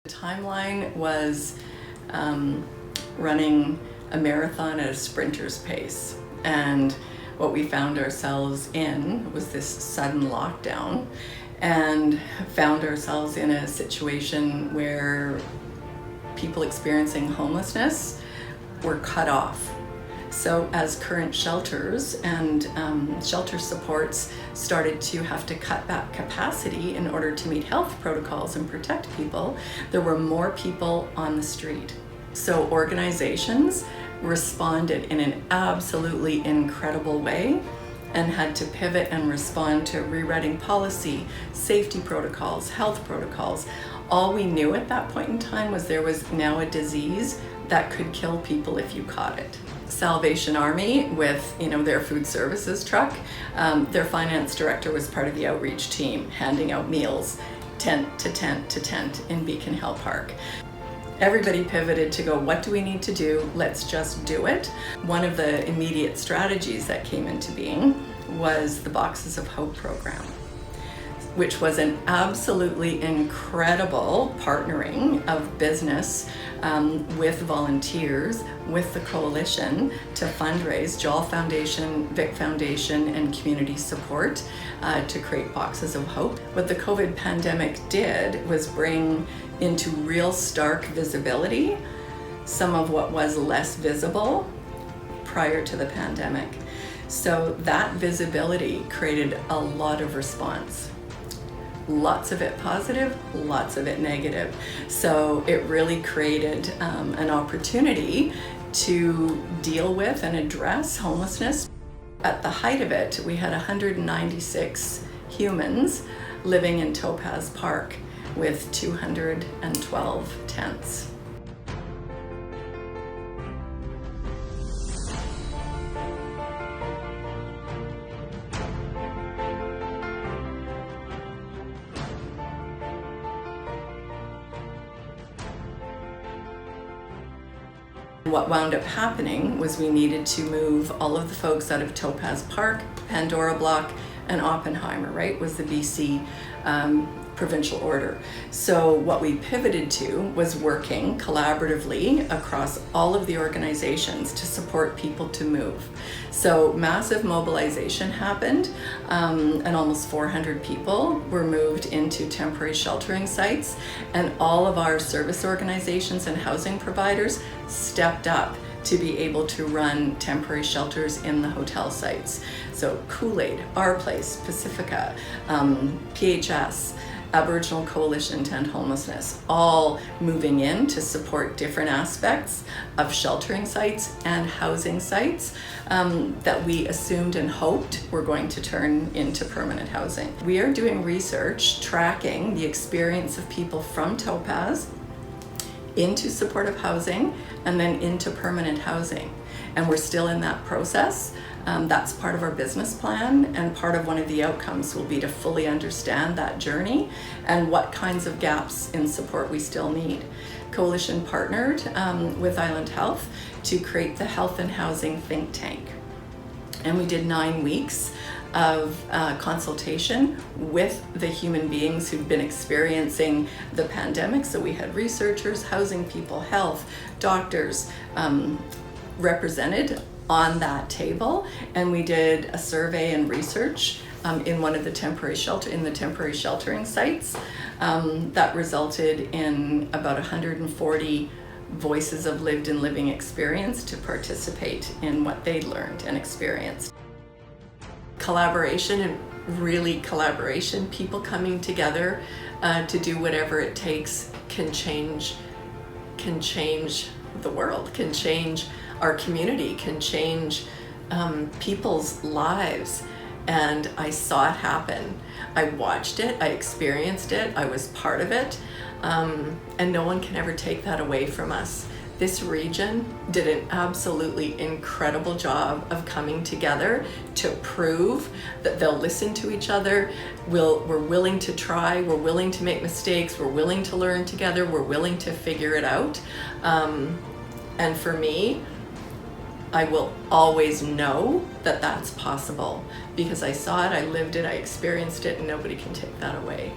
The timeline was running a marathon at a sprinter's pace, and what we found ourselves in was this sudden lockdown, and found ourselves in a situation where people experiencing homelessness were cut off. So as current shelters and shelter supports started to have to cut back capacity in order to meet health protocols and protect people, there were more people on the street. So organizations responded in an absolutely incredible way and had to pivot and respond to rewriting policy, safety protocols, health protocols. All we knew at that point in time was there was now a disease that could kill people if you caught it. Salvation Army, with their food services truck, their finance director was part of the outreach team, handing out meals, tent to tent to tent in Beacon Hill Park. Everybody pivoted to go, what do we need to do? Let's just do it. One of the immediate strategies that came into being was the Boxes of Hope program, which was an absolutely incredible partnering of business with volunteers, with the coalition to fundraise Jol Foundation, Vic Foundation, and community support to create Boxes of Hope. What the COVID pandemic did was bring into real stark visibility some of what was less visible prior to the pandemic. So that visibility created a lot of response. Lots of it positive, lots of it negative. So it really created an opportunity to deal with and address homelessness. At the height of it, we had 196 humans living in Topaz Park with 212 tents. What wound up happening was we needed to move all of the folks out of Topaz Park, Pandora Block, and Oppenheimer, right, was the BC provincial order. So what we pivoted to was working collaboratively across all of the organizations to support people to move. So massive mobilization happened, and almost 400 people were moved into temporary sheltering sites, and all of our service organizations and housing providers stepped up to be able to run temporary shelters in the hotel sites. So Kool-Aid, Our Place, Pacifica, PHS, Aboriginal Coalition to End Homelessness, all moving in to support different aspects of sheltering sites and housing sites that we assumed and hoped were going to turn into permanent housing. We are doing research tracking the experience of people from Topaz into supportive housing and then into permanent housing. And we're still in that process. That's part of our business plan, and part of one of the outcomes will be to fully understand that journey and what kinds of gaps in support we still need. Coalition partnered with Island Health to create the Health and Housing Think Tank. And we did 9 weeks of consultation with the human beings who've been experiencing the pandemic. So we had researchers, housing people, health, doctors represented on that table, and we did a survey and research in one of the temporary sheltering sites that resulted in about 140 voices of lived and living experience to participate in what they'd learned and experienced. Collaboration, and really collaboration, people coming together to do whatever it takes can change the world, can change our community, can change people's lives. And I saw it happen. I watched it, I experienced it, I was part of it, and no one can ever take that away from us. This region did an absolutely incredible job of coming together to prove that they'll listen to each other. We're willing to try, we're willing to make mistakes, we're willing to learn together, we're willing to figure it out. And for me, I will always know that that's possible because I saw it, I lived it, I experienced it, and nobody can take that away.